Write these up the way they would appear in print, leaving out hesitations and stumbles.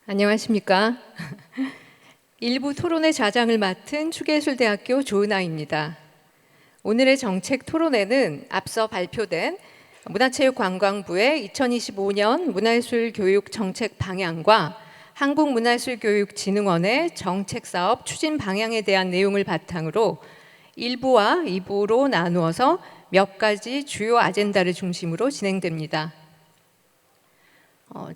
안녕하십니까. 일부 토론의 좌장을 맡은 추계술대학교 조은아입니다. 오늘의 정책 토론회는 앞서 발표된 문화체육관광부의 2025년 문화예술 교육 정책 방향과 한국문화예술교육진흥원의 정책사업 추진 방향에 대한 내용을 바탕으로 1부와 2부로 나누어서 몇 가지 주요 아젠다를 중심으로 진행됩니다.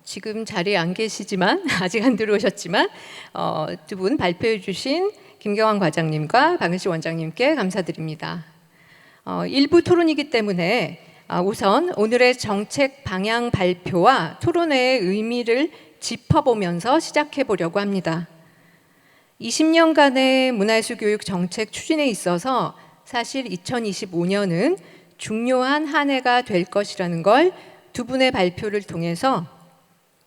지금 자리에 안 계시지만 아직 안 들어오셨지만 두 분 발표해 주신 김경환 과장님과 박은식 원장님께 감사드립니다. 일부 토론이기 때문에 우선 오늘의 정책 방향 발표와 토론회의 의미를 짚어보면서 시작해 보려고 합니다. 20년간의 문화예술 교육 정책 추진에 있어서 사실 2025년은 중요한 한 해가 될 것이라는 걸 두 분의 발표를 통해서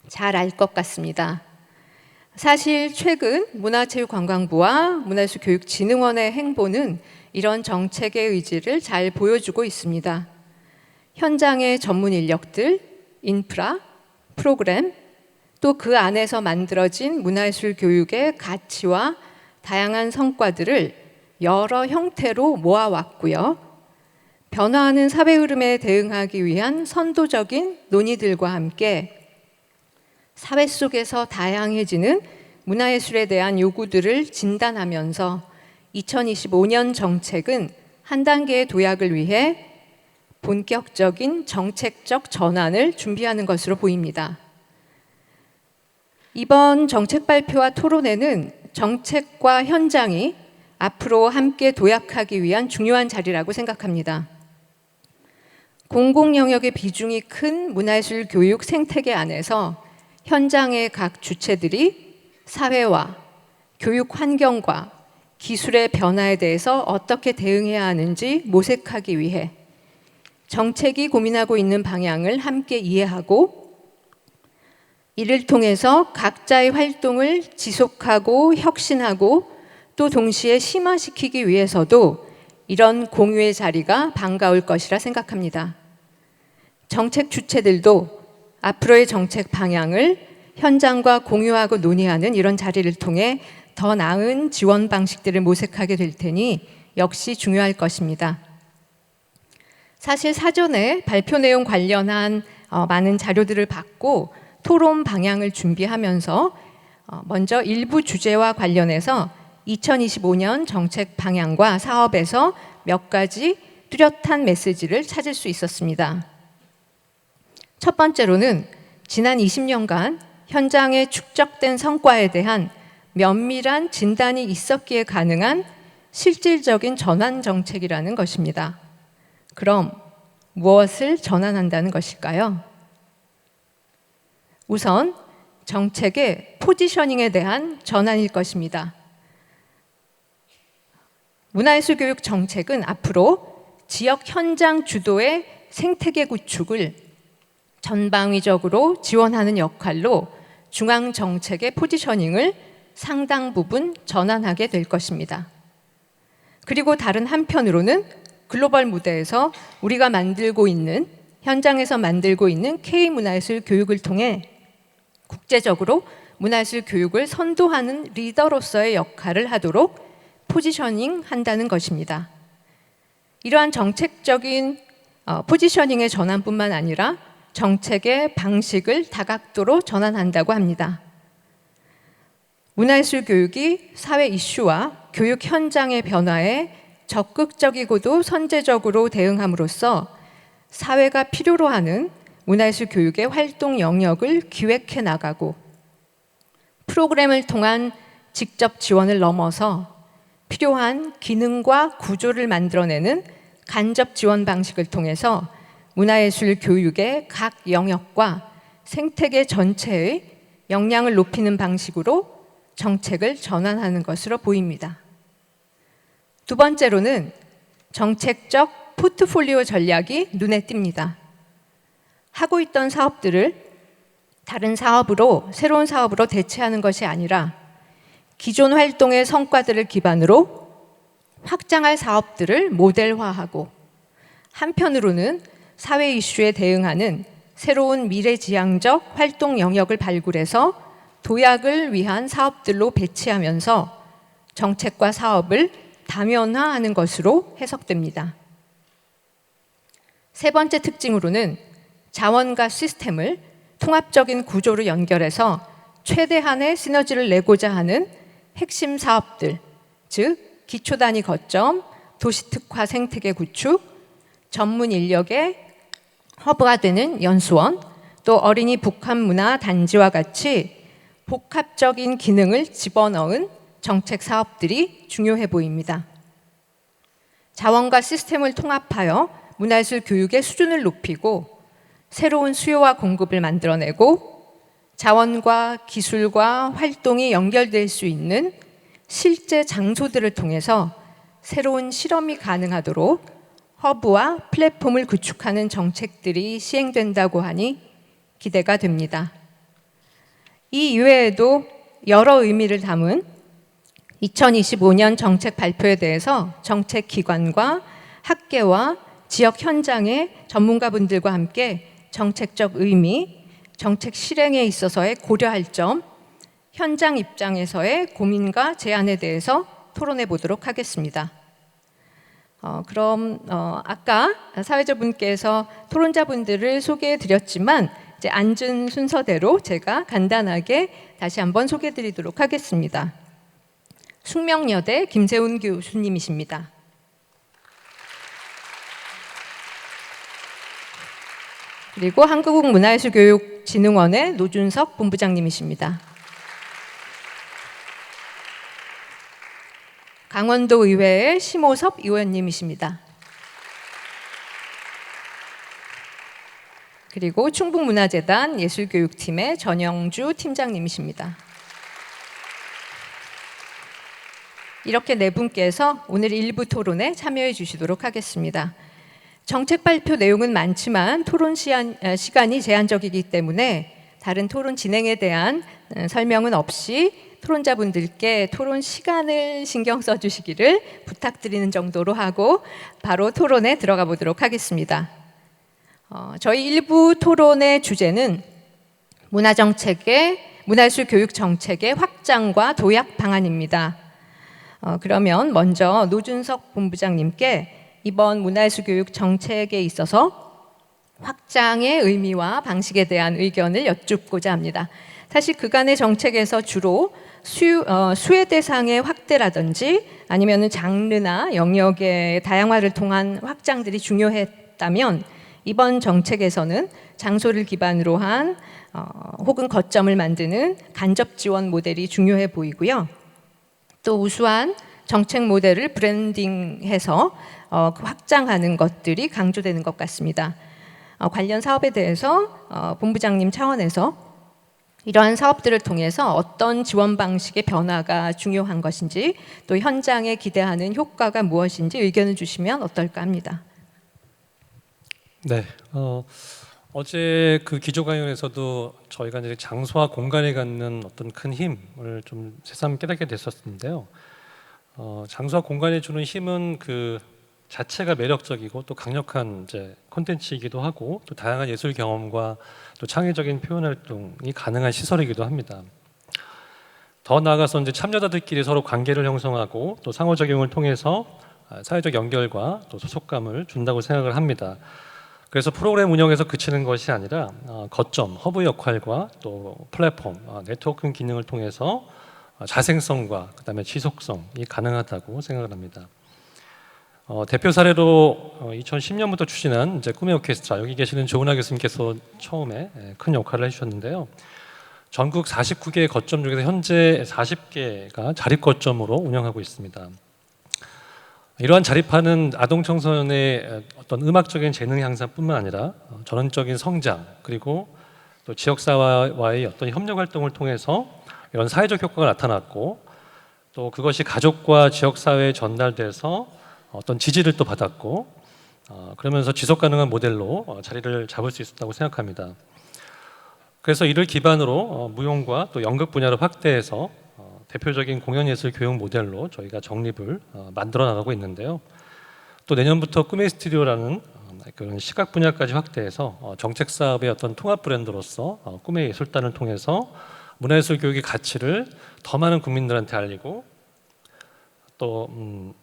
잘 알 것 같습니다. 사실 최근 문화체육관광부와 문화예술교육진흥원의 행보는 이런 정책의 의지를 잘 보여주고 있습니다. 현장의 전문 인력들, 인프라, 프로그램, 또 그 안에서 만들어진 문화예술 교육의 가치와 다양한 성과들을 여러 형태로 모아왔고요. 변화하는 사회 흐름에 대응하기 위한 선도적인 논의들과 함께 사회 속에서 다양해지는 문화예술에 대한 요구들을 진단하면서 2025년 정책은 한 단계의 도약을 위해 본격적인 정책적 전환을 준비하는 것으로 보입니다. 이번 정책 발표와 토론회는 정책과 현장이 앞으로 함께 도약하기 위한 중요한 자리라고 생각합니다. 공공 영역의 비중이 큰 문화예술 교육 생태계 안에서 현장의 각 주체들이 사회와 교육 환경과 기술의 변화에 대해서 어떻게 대응해야 하는지 모색하기 위해 정책이 고민하고 있는 방향을 함께 이해하고 이를 통해서 각자의 활동을 지속하고 혁신하고 또 동시에 심화시키기 위해서도 이런 공유의 자리가 반가울 것이라 생각합니다. 정책 주체들도 앞으로의 정책 방향을 현장과 공유하고 논의하는 이런 자리를 통해 더 나은 지원 방식들을 모색하게 될 테니 역시 중요할 것입니다. 사실 사전에 발표 내용 관련한 많은 자료들을 받고 토론 방향을 준비하면서 먼저 일부 주제와 관련해서 2025년 정책 방향과 사업에서 몇 가지 뚜렷한 메시지를 찾을 수 있었습니다. 첫 번째로는 지난 20년간 현장에 축적된 성과에 대한 면밀한 진단이 있었기에 가능한 실질적인 전환 정책이라는 것입니다. 그럼 무엇을 전환한다는 것일까요? 우선 정책의 포지셔닝에 대한 전환일 것입니다. 문화예술 교육 정책은 앞으로 지역 현장 주도의 생태계 구축을 전방위적으로 지원하는 역할로 중앙 정책의 포지셔닝을 상당 부분 전환하게 될 것입니다. 그리고 다른 한편으로는 글로벌 무대에서 우리가 만들고 있는 현장에서 만들고 있는 K문화예술 교육을 통해 국제적으로 문화예술 교육을 선도하는 리더로서의 역할을 하도록 포지셔닝 한다는 것입니다. 이러한 정책적인 포지셔닝의 전환뿐만 아니라 정책의 방식을 다각도로 전환한다고 합니다. 문화예술 교육이 사회 이슈와 교육 현장의 변화에 적극적이고도 선제적으로 대응함으로써 사회가 필요로 하는 문화예술 교육의 활동 영역을 기획해 나가고 프로그램을 통한 직접 지원을 넘어서 필요한 기능과 구조를 만들어내는 간접 지원 방식을 통해서 문화예술 교육의 각 영역과 생태계 전체의 역량을 높이는 방식으로 정책을 전환하는 것으로 보입니다. 두 번째로는 정책적 포트폴리오 전략이 눈에 띕니다. 하고 있던 사업들을 다른 사업으로, 새로운 사업으로 대체하는 것이 아니라 기존 활동의 성과들을 기반으로 확장할 사업들을 모델화하고 한편으로는 사회 이슈에 대응하는 새로운 미래지향적 활동 영역을 발굴해서 도약을 위한 사업들로 배치하면서 정책과 사업을 다면화하는 것으로 해석됩니다. 세 번째 특징으로는 자원과 시스템을 통합적인 구조로 연결해서 최대한의 시너지를 내고자 하는 핵심 사업들, 즉 기초단위 거점, 도시특화 생태계 구축, 전문 인력의 허브가 되는 연수원, 또 어린이 북한문화 단지와 같이 복합적인 기능을 집어넣은 정책 사업들이 중요해 보입니다. 자원과 시스템을 통합하여 문화예술 교육의 수준을 높이고 새로운 수요와 공급을 만들어내고 자원과 기술과 활동이 연결될 수 있는 실제 장소들을 통해서 새로운 실험이 가능하도록 허브와 플랫폼을 구축하는 정책들이 시행된다고 하니 기대가 됩니다. 이 이외에도 여러 의미를 담은 2025년 정책 발표에 대해서 정책 기관과 학계와 지역 현장의 전문가분들과 함께 정책적 의미, 정책 실행에 있어서의 고려할 점, 현장 입장에서의 고민과 제안에 대해서 토론해 보도록 하겠습니다. 그럼 아까 사회자분께서 토론자분들을 소개해 드렸지만 이제 앉은 순서대로 제가 간단하게 다시 한번 소개해 드리도록 하겠습니다. 숙명여대 김세훈 교수님이십니다. 그리고 한국문화예술교육진흥원의 노준석 본부장님이십니다. 강원도의회의 심호섭 의원님이십니다. 그리고 충북문화재단 예술교육팀의 전영주 팀장님이십니다. 이렇게 네 분께서 오늘 일부 토론에 참여해 주시도록 하겠습니다. 정책 발표 내용은 많지만 토론 시간이 제한적이기 때문에 다른 토론 진행에 대한 설명은 없이 토론자분들께 토론 시간을 신경 써주시기를 부탁드리는 정도로 하고 바로 토론에 들어가 보도록 하겠습니다. 저희 일부 토론의 주제는 문화예술 교육 정책의 확장과 도약 방안입니다. 그러면 먼저 노준석 본부장님께 이번 문화예술 교육 정책에 있어서 확장의 의미와 방식에 대한 의견을 여쭙고자 합니다. 사실 그간의 정책에서 주로 수혜 대상의 확대라든지 아니면 장르나 영역의 다양화를 통한 확장들이 중요했다면 이번 정책에서는 장소를 기반으로 한 혹은 거점을 만드는 간접 지원 모델이 중요해 보이고요. 또 우수한 정책 모델을 브랜딩해서 확장하는 것들이 강조되는 것 같습니다. 관련 사업에 대해서 본부장님 차원에서 이러한 사업들을 통해서 어떤 지원 방식의 변화가 중요한 것인지 또 현장에 기대하는 효과가 무엇인지 의견을 주시면 어떨까 합니다. 네, 어제 그 기조강연에서도 저희가 이제 장소와 공간이 갖는 어떤 큰 힘을 좀 새삼 깨닫게 됐었는데요. 장소와 공간이 주는 힘은 그 자체가 매력적이고 또 강력한 이제 콘텐츠이기도 하고 또 다양한 예술 경험과 또 창의적인 표현 활동이 가능한 시설이기도 합니다. 더 나아가서 이제 참여자들끼리 서로 관계를 형성하고 또 상호작용을 통해서 사회적 연결과 또 소속감을 준다고 생각을 합니다. 그래서 프로그램 운영에서 그치는 것이 아니라 거점, 허브 역할과 또 플랫폼, 네트워킹 기능을 통해서 자생성과 그다음에 지속성이 가능하다고 생각을 합니다. 대표 사례로 2010년부터 추진한 이제 꿈의 오케스트라, 여기 계시는 조은하 교수님께서 처음에 큰 역할을 해주셨는데요. 전국 49개의 거점 중에서 현재 40개가 자립거점으로 운영하고 있습니다. 이러한 자립하는 아동 청소년의 어떤 음악적인 재능 향상뿐만 아니라 전원적인 성장 그리고 또 지역사회와의 어떤 협력 활동을 통해서 이런 사회적 효과가 나타났고 또 그것이 가족과 지역사회에 전달돼서 어떤 지지를 또 받았고 그러면서 지속 가능한 모델로 자리를 잡을 수 있었다고 생각합니다. 그래서 이를 기반으로 무용과 또 연극 분야를 확대해서 대표적인 공연예술 교육 모델로 저희가 정립을 만들어 나가고 있는데요. 또 내년부터 꿈의 스튜디오라는 그런 시각 분야까지 확대해서 정책 사업의 어떤 통합 브랜드로서 꿈의 예술단을 통해서 문화예술 교육의 가치를 더 많은 국민들한테 알리고 또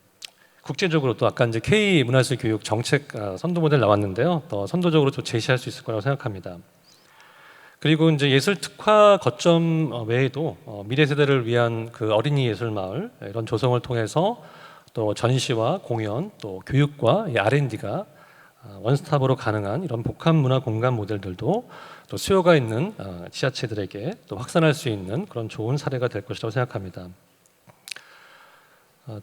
국제적으로 또 아까 이제 K 문화예술 교육 정책 선도 모델 나왔는데요. 더 선도적으로 또 제시할 수 있을 거라고 생각합니다. 그리고 이제 예술 특화 거점 외에도 미래 세대를 위한 그 어린이 예술 마을 이런 조성을 통해서 또 전시와 공연 또 교육과 R&D가 원스톱으로 가능한 이런 복합 문화 공간 모델들도 또 수요가 있는 지자체들에게 또 확산할 수 있는 그런 좋은 사례가 될 것이라고 생각합니다.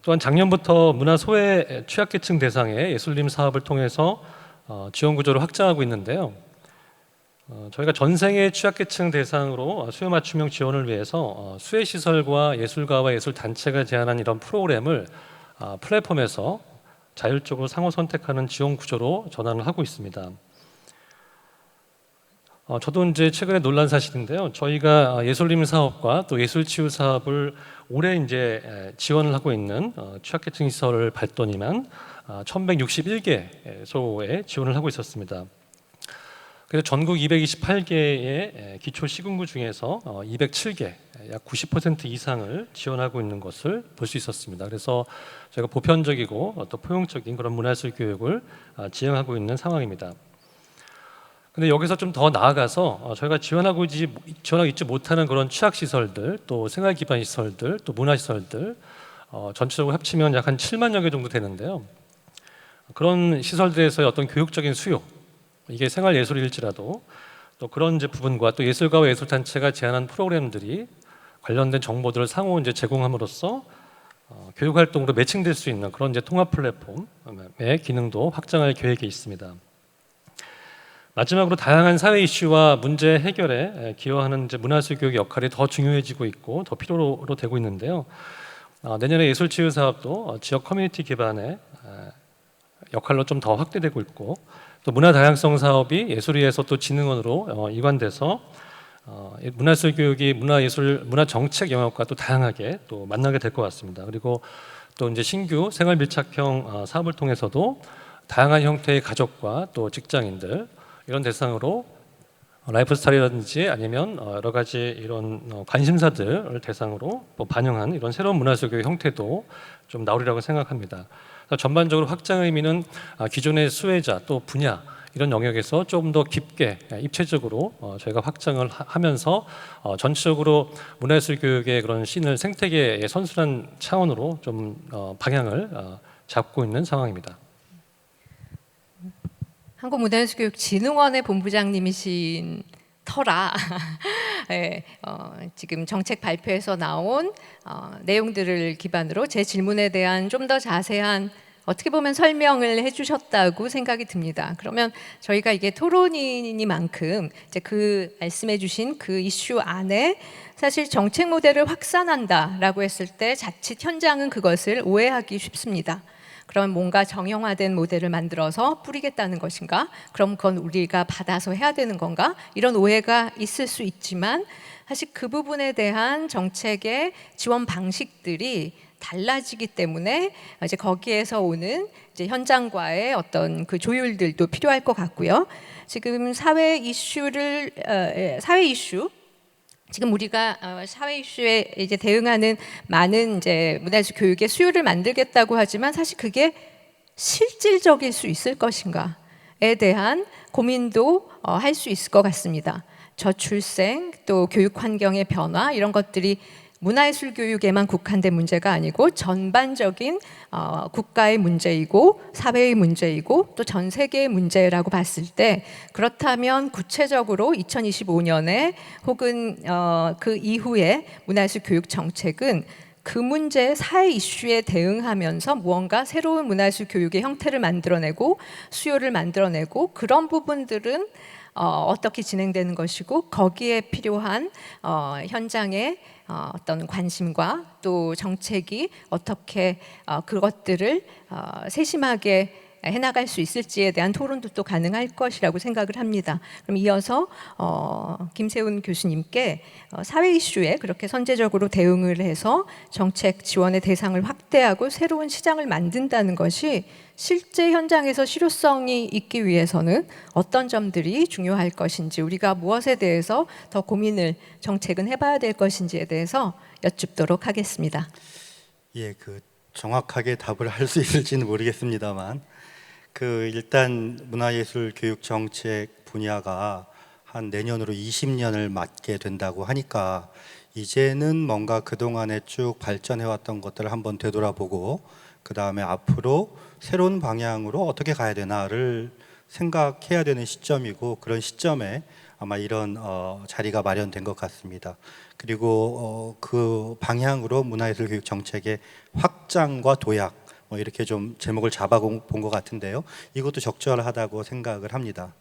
또한 작년부터 문화 소외 취약계층 대상의 예술림 사업을 통해서 지원 구조를 확장하고 있는데요. 저희가 전생의 취약계층 대상으로 수요 맞춤형 지원을 위해서 수혜시설과 예술가와 예술단체가 제안한 이런 프로그램을 플랫폼에서 자율적으로 상호 선택하는 지원 구조로 전환을 하고 있습니다. 저도 이제 최근에 놀란 사실인데요. 저희가 예술림 사업과 또 예술치유 사업을 올해 이제 지원을 하고 있는 취약계층 시설을 봤더니만 1,161개소에 지원을 하고 있었습니다. 그래서 전국 228개의 기초 시군구 중에서 207개, 약 90% 이상을 지원하고 있는 것을 볼 수 있었습니다. 그래서 저희가 보편적이고 또 포용적인 그런 문화예술 교육을 지향하고 있는 상황입니다. 근데 여기서 좀 더 나아가서 저희가 지원하고 있지 못하는 그런 취약 시설들, 또 생활 기반 시설들, 또 문화 시설들 전체적으로 합치면 약 한 7만여 개 정도 되는데요. 그런 시설들에서의 어떤 교육적인 수요, 이게 생활 예술일지라도 또 그런 이제 부분과 또 예술가와 예술단체가 제안한 프로그램들이 관련된 정보들을 상호 이제 제공함으로써 교육 활동으로 매칭될 수 있는 그런 이제 통합 플랫폼의 기능도 확장할 계획이 있습니다. 마지막으로 다양한 사회 이슈와 문제 해결에 기여하는 이제 문화예술 교육 역할이 더 중요해지고 있고 더 필요로 되고 있는데요. 내년에 예술치유 사업도 지역 커뮤니티 기반의 역할로 좀 더 확대되고 있고 또 문화 다양성 사업이 예술위에서 또 진흥원으로 이관돼서 문화예술 교육이 문화 정책 영역과 또 다양하게 또 만나게 될 것 같습니다. 그리고 또 이제 신규 생활 밀착형 사업을 통해서도 다양한 형태의 가족과 또 직장인들 이런 대상으로 라이프 스타일이라든지 아니면 여러 가지 이런 관심사들을 대상으로 또 반영한 이런 새로운 문화예술 교육 형태도 좀 나오리라고 생각합니다. 전반적으로 확장의 의미는 기존의 수혜자 또 분야 이런 영역에서 조금 더 깊게 입체적으로 저희가 확장을 하면서 전체적으로 문화예술 교육의 그런 신을 생태계의 선순환 차원으로 좀 방향을 잡고 있는 상황입니다. 한국문화예술교육진흥원의 본부장님이신 터라 네, 지금 정책 발표에서 나온 내용들을 기반으로 제 질문에 대한 좀 더 자세한 어떻게 보면 설명을 해주셨다고 생각이 듭니다. 그러면 저희가 이게 토론이니만큼 이제 그 말씀해주신 그 이슈 안에 사실 정책 모델을 확산한다라고 했을 때 자칫 현장은 그것을 오해하기 쉽습니다. 그럼 뭔가 정형화된 모델을 만들어서 뿌리겠다는 것인가? 그럼 그건 우리가 받아서 해야 되는 건가? 이런 오해가 있을 수 있지만 사실 그 부분에 대한 정책의 지원 방식들이 달라지기 때문에 이제 거기에서 오는 이제 현장과의 어떤 그 조율들도 필요할 것 같고요. 지금 사회 이슈 지금 우리가 사회 이슈에 이제 대응하는 많은 이제 문화예술 교육의 수요를 만들겠다고 하지만 사실 그게 실질적일 수 있을 것인가에 대한 고민도 할 수 있을 것 같습니다. 저출생 또 교육 환경의 변화 이런 것들이 문화예술 교육에만 국한된 문제가 아니고 전반적인 국가의 문제이고 사회의 문제이고 또 전 세계의 문제라고 봤을 때 그렇다면 구체적으로 2025년에 혹은 그 이후에 문화예술 교육 정책은 그 문제 사회 이슈에 대응하면서 무언가 새로운 문화예술 교육의 형태를 만들어내고 수요를 만들어내고 그런 부분들은 어떻게 진행되는 것이고 거기에 필요한 현장의 어떤 관심과 또 정책이 어떻게 그것들을 세심하게 해나갈 수 있을지에 대한 토론도 또 가능할 것이라고 생각을 합니다. 그럼 이어서 김세훈 교수님께 사회 이슈에 그렇게 선제적으로 대응을 해서 정책 지원의 대상을 확대하고 새로운 시장을 만든다는 것이 실제 현장에서 실효성이 있기 위해서는 어떤 점들이 중요할 것인지, 우리가 무엇에 대해서 더 고민을 정책은 해봐야 될 것인지에 대해서 여쭙도록 하겠습니다. 예, 정확하게 답을 할 수 있을지는 모르겠습니다만, 일단 문화예술 교육 정책 분야가 한 내년으로 20년을 맞게 된다고 하니까 이제는 뭔가 그동안에 쭉 발전해왔던 것들을 한번 되돌아보고 그 다음에 앞으로 새로운 방향으로 어떻게 가야 되나를 생각해야 되는 시점이고, 그런 시점에 아마 이런 자리가 마련된 것 같습니다. 그리고 그 방향으로 문화예술 교육 정책의 확장과 도약, 이렇게 좀 제목을 잡아본 것 같은데요. 이것도 적절하다고 생각을 합니다.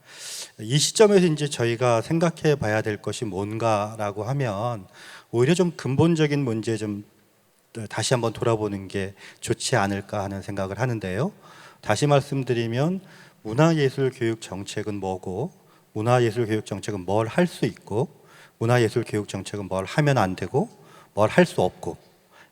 이 시점에서 이제 저희가 생각해 봐야 될 것이 뭔가라고 하면, 오히려 좀 근본적인 문제 좀 다시 한번 돌아보는 게 좋지 않을까 하는 생각을 하는데요. 다시 말씀드리면 문화예술 교육 정책은 뭐고, 문화예술 교육 정책은 뭘 할 수 있고, 문화예술 교육 정책은 뭘 하면 안 되고 뭘 할 수 없고,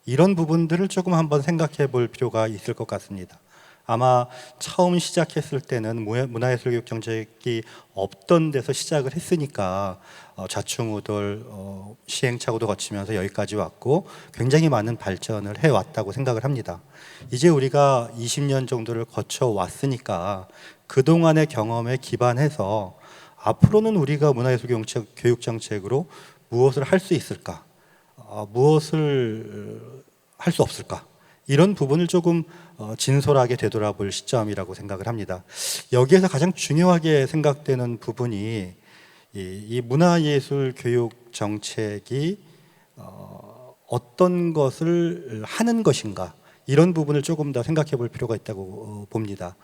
이런 부분들을 조금 한번 생각해 볼 필요가 있을 것 같습니다. 아마 처음 시작했을 때는 문화예술 교육 정책이 없던 데서 시작을 했으니까 좌충우돌 시행착오도 거치면서 여기까지 왔고 굉장히 많은 발전을 해왔다고 생각을 합니다. 이제 우리가 20년 정도를 거쳐왔으니까 그동안의 경험에 기반해서 앞으로는 우리가 문화예술 교육 정책으로 무엇을 할 수 있을까, 무엇을 할 수 없을까, 이런 부분을 조금 진솔하게 되돌아볼 시점이라고 생각을 합니다. 여기에서 가장 중요하게 생각되는 부분이 이 문화예술 교육 정책이 어떤 것을 하는 것인가, 이런 부분을 조금 더 생각해 볼 필요가 있다고 봅니다.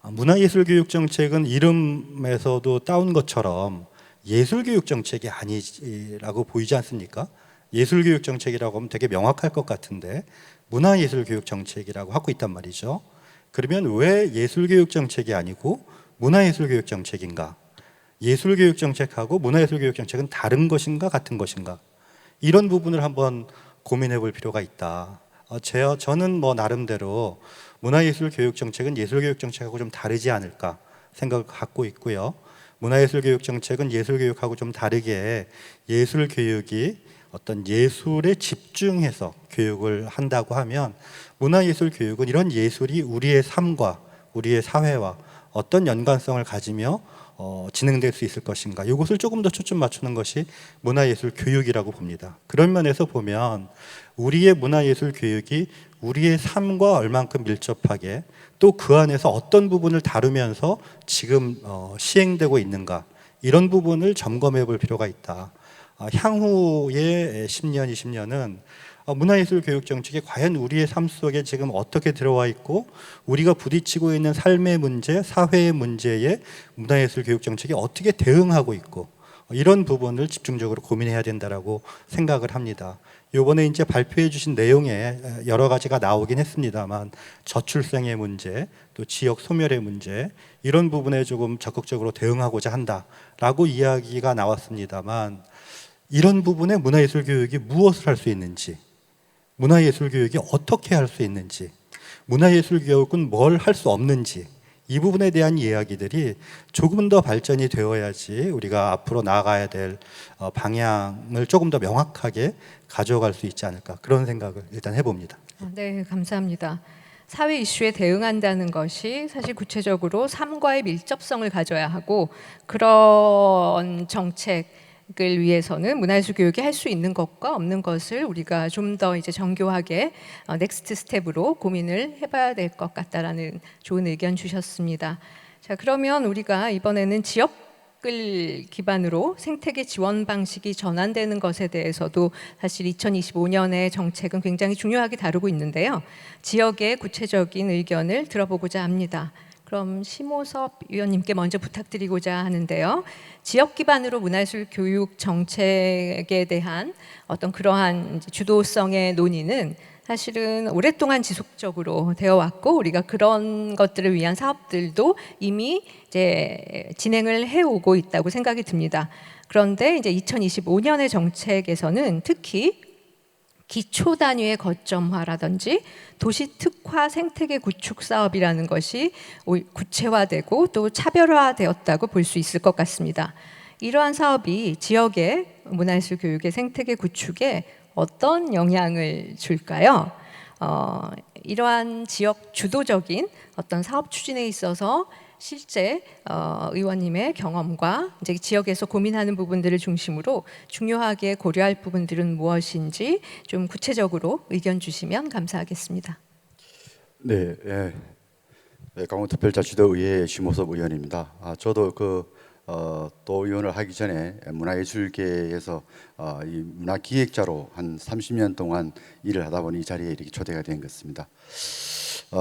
문화예술 교육 정책은 이름에서도 따온 것처럼 예술 교육 정책이 아니라고 보이지 않습니까? 예술 교육 정책이라고 하면 되게 명확할 것 같은데 문화예술 교육 정책이라고 하고 있단 말이죠. 그러면 왜 예술 교육 정책이 아니고 문화예술 교육 정책인가? 예술 교육 정책하고 문화예술 교육 정책은 다른 것인가 같은 것인가? 이런 부분을 한번 고민해 볼 필요가 있다. 저는 나름대로 문화예술 교육 정책은 예술 교육 정책하고 좀 다르지 않을까 생각을 갖고 있고요. 문화예술 교육 정책은 예술 교육하고 좀 다르게 예술 교육이 어떤 예술에 집중해서 교육을 한다고 하면, 문화예술 교육은 이런 예술이 우리의 삶과 우리의 사회와 어떤 연관성을 가지며 진행될 수 있을 것인가, 이것을 조금 더 초점 맞추는 것이 문화예술 교육이라고 봅니다. 그런 면에서 보면 우리의 문화예술 교육이 우리의 삶과 얼만큼 밀접하게, 또 그 안에서 어떤 부분을 다루면서 지금 시행되고 있는가, 이런 부분을 점검해 볼 필요가 있다. 향후의 10년, 20년은 문화예술 교육 정책이 과연 우리의 삶 속에 지금 어떻게 들어와 있고, 우리가 부딪히고 있는 삶의 문제, 사회의 문제에 문화예술 교육 정책이 어떻게 대응하고 있고, 이런 부분을 집중적으로 고민해야 된다라고 생각을 합니다. 이번에 이제 발표해 주신 내용에 여러 가지가 나오긴 했습니다만, 저출생의 문제, 또 지역 소멸의 문제, 이런 부분에 조금 적극적으로 대응하고자 한다라고 이야기가 나왔습니다만, 이런 부분에 문화예술 교육이 무엇을 할 수 있는지, 문화예술 교육이 어떻게 할 수 있는지, 문화예술 교육은 뭘 할 수 없는지, 이 부분에 대한 이야기들이 조금 더 발전이 되어야지 우리가 앞으로 나아가야 될 방향을 조금 더 명확하게 가져갈 수 있지 않을까, 그런 생각을 일단 해봅니다. 네, 감사합니다. 사회 이슈에 대응한다는 것이 사실 구체적으로 삶과의 밀접성을 가져야 하고, 그런 정책을 위해서는 문화예술 교육이 할 수 있는 것과 없는 것을 우리가 좀 더 이제 정교하게 넥스트 스텝으로 고민을 해봐야 될 것 같다라는 좋은 의견 주셨습니다. 자, 그러면 우리가 이번에는 지역을 기반으로 생태계 지원 방식이 전환되는 것에 대해서도 사실 2025년의 정책은 굉장히 중요하게 다루고 있는데요. 지역의 구체적인 의견을 들어보고자 합니다. 그럼 심호섭 위원님께 먼저 부탁드리고자 하는데요. 지역 기반으로 문화예술 교육 정책에 대한 어떤 그러한 주도성의 논의는 사실은 오랫동안 지속적으로 되어 왔고 우리가 그런 것들을 위한 사업들도 이미 이제 진행을 해오고 있다고 생각이 듭니다. 그런데 이제 2025년의 정책에서는 특히 기초 단위의 거점화라든지 도시 특화 생태계 구축 사업이라는 것이 구체화되고 또 차별화되었다고 볼 수 있을 것 같습니다. 이러한 사업이 지역의 문화예술 교육의 생태계 구축에 어떤 영향을 줄까요? 이러한 지역 주도적인 어떤 사업 추진에 있어서 실제 의원님의 경험과 이제 지역에서 고민하는 부분들을 중심으로 중요하게 고려할 부분들은 무엇인지 좀 구체적으로 의견 주시면 감사하겠습니다. 네, 예. 네, 강원특별자치도의회 심호섭 의원입니다. 저도 또 의원을 하기 전에 문화예술계에서 이 문화기획자로 한 30년 동안 일을 하다 보니 이 자리에 이렇게 초대가 된 것입니다.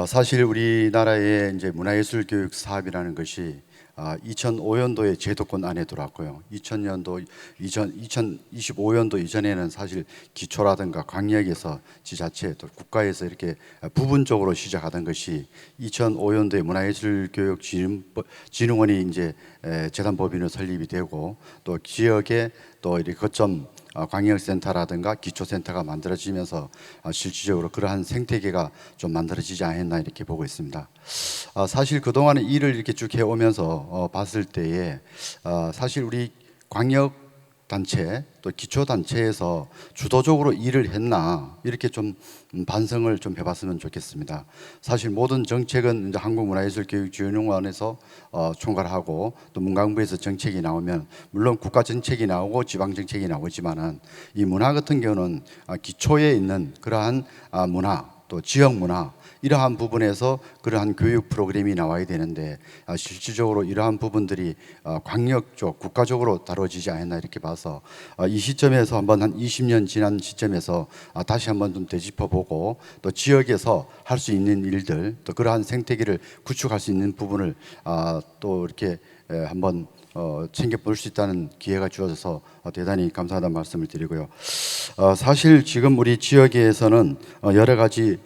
사실 우리나라의 이제 문화예술 교육 사업이라는 것이 2005년도에 제도권 안에 들어왔고요. 2025년도 이전에는 사실 기초라든가 광역에서 지자체 또 국가에서 이렇게 부분적으로 시작하던 것이 2005년도에 문화예술교육진흥원이 이제 재단법인으로 설립이 되고 또 지역에 또 이렇게 거점 광역센터라든가 기초센터가 만들어지면서 실질적으로 그러한 생태계가 좀 만들어지지 않았나 이렇게 보고 있습니다. 사실 그동안에 일을 이렇게 쭉 해오면서 봤을 때에 사실 우리 광역 단체 또 기초 단체에서 주도적으로 일을 했나 이렇게 좀 반성을 좀 해봤으면 좋겠습니다. 사실 모든 정책은 이제 한국문화예술교육진흥원에서 총괄하고 또 문광부에서 정책이 나오면 물론 국가 정책이 나오고 지방 정책이 나오지만은 이 문화 같은 경우는 기초에 있는 그러한 문화 또 지역 문화 이러한 부분에서 그러한 교육 프로그램이 나와야 되는데 실질적으로 이러한 부분들이 광역 쪽 국가적으로 다뤄지지 않았나 이렇게 봐서 이 시점에서 한번 한 20년 지난 시점에서 다시 한번 좀 되짚어보고 또 지역에서 할 수 있는 일들 또 그러한 생태계를 구축할 수 있는 부분을 또 이렇게 한번 챙겨볼 수 있다는 기회가 주어져서 대단히 감사하다는 말씀을 드리고요. 사실 지금 우리 지역에서는 여러 가지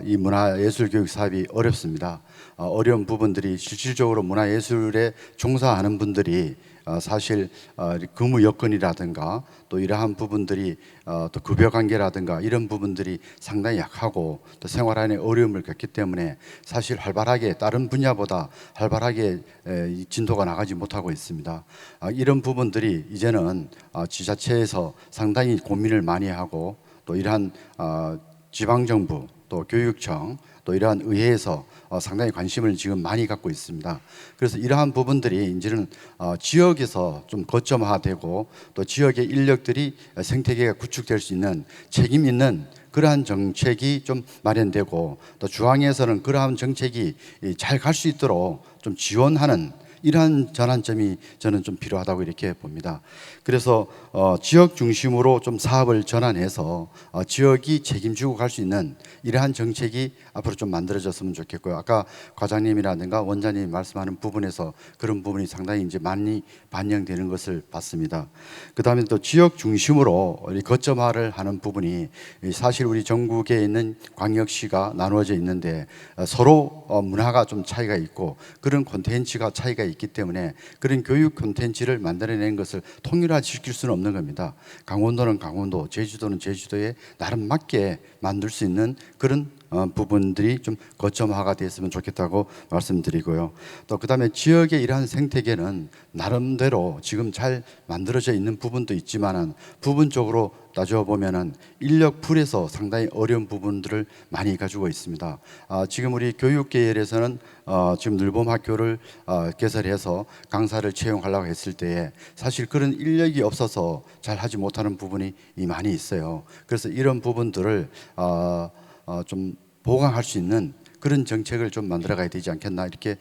이 문화예술 교육 사업이 어렵습니다. 어려운 부분들이 실질적으로 문화예술에 종사하는 분들이 사실 근무 여건이라든가 또 이러한 부분들이 또 급여 관계라든가 이런 부분들이 상당히 약하고 또 생활 안에 어려움을 겪기 때문에 사실 활발하게 다른 분야보다 활발하게 진도가 나가지 못하고 있습니다. 이런 부분들이 이제는 지자체에서 상당히 고민을 많이 하고 또 이러한 지방정부 또 교육청 또 이러한 의회에서 상당히 관심을 지금 많이 갖고 있습니다. 그래서 이러한 부분들이 이제는 지역에서 좀 거점화되고 또 지역의 인력들이 생태계가 구축될 수 있는 책임 있는 그러한 정책이 좀 마련되고 또 중앙에서는 그러한 정책이 잘 갈 수 있도록 좀 지원하는 이러한 전환점이 저는 좀 필요하다고 이렇게 봅니다. 그래서 지역 중심으로 좀 사업을 전환해서 지역이 책임지고 갈 수 있는 이러한 정책이 앞으로 좀 만들어졌으면 좋겠고요. 아까 과장님이라든가 원장님이 말씀하는 부분에서 그런 부분이 상당히 이제 많이 반영되는 것을 봤습니다. 그다음에 또 지역 중심으로 거점화를 하는 부분이 사실 우리 전국에 있는 광역시가 나누어져 있는데 서로 문화가 좀 차이가 있고 그런 콘텐츠가 차이가 있기 때문에 그런 교육 콘텐츠를 만들어내는 것을 통일화시킬 수는 없는 겁니다. 강원도는 강원도, 제주도는 제주도에 나름 맞게 만들 수 있는 그런 부분들이 좀 거점화가 됐으면 좋겠다고 말씀드리고요. 또 그다음에 지역의 이러한 생태계는 나름대로 지금 잘 만들어져 있는 부분도 있지만은 부분적으로 따져보면은 인력 풀에서 상당히 어려운 부분들을 많이 가지고 있습니다. 지금 우리 교육계열에서는 지금 늘봄학교를 개설해서 강사를 채용하려고 했을 때에 사실 그런 인력이 없어서 잘 하지 못하는 부분이 많이 있어요. 그래서 이런 부분들을 좀 보강할 수 있는 그런 정책을 좀 만들어가야 되지 않겠나 이렇게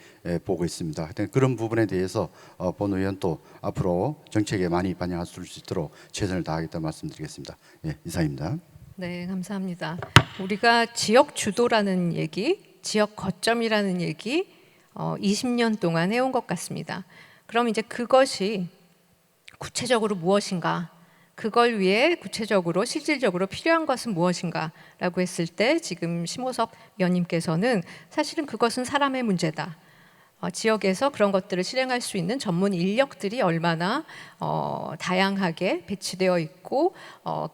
보고 있습니다. 하여튼 그런 부분에 대해서 본 의원 또 앞으로 정책에 많이 반영할 수 있도록 최선을 다하겠다 말씀드리겠습니다. 예, 이상입니다. 네, 감사합니다. 우리가 지역 주도라는 얘기, 지역 거점이라는 얘기 20년 동안 해온 것 같습니다. 그럼 이제 그것이 구체적으로 무엇인가? 그걸 위해 구체적으로 실질적으로 필요한 것은 무엇인가라고 했을 때 지금 심호섭 위원님께서는 사실은 그것은 사람의 문제다. 지역에서 그런 것들을 실행할 수 있는 전문 인력들이 얼마나 다양하게 배치되어 있고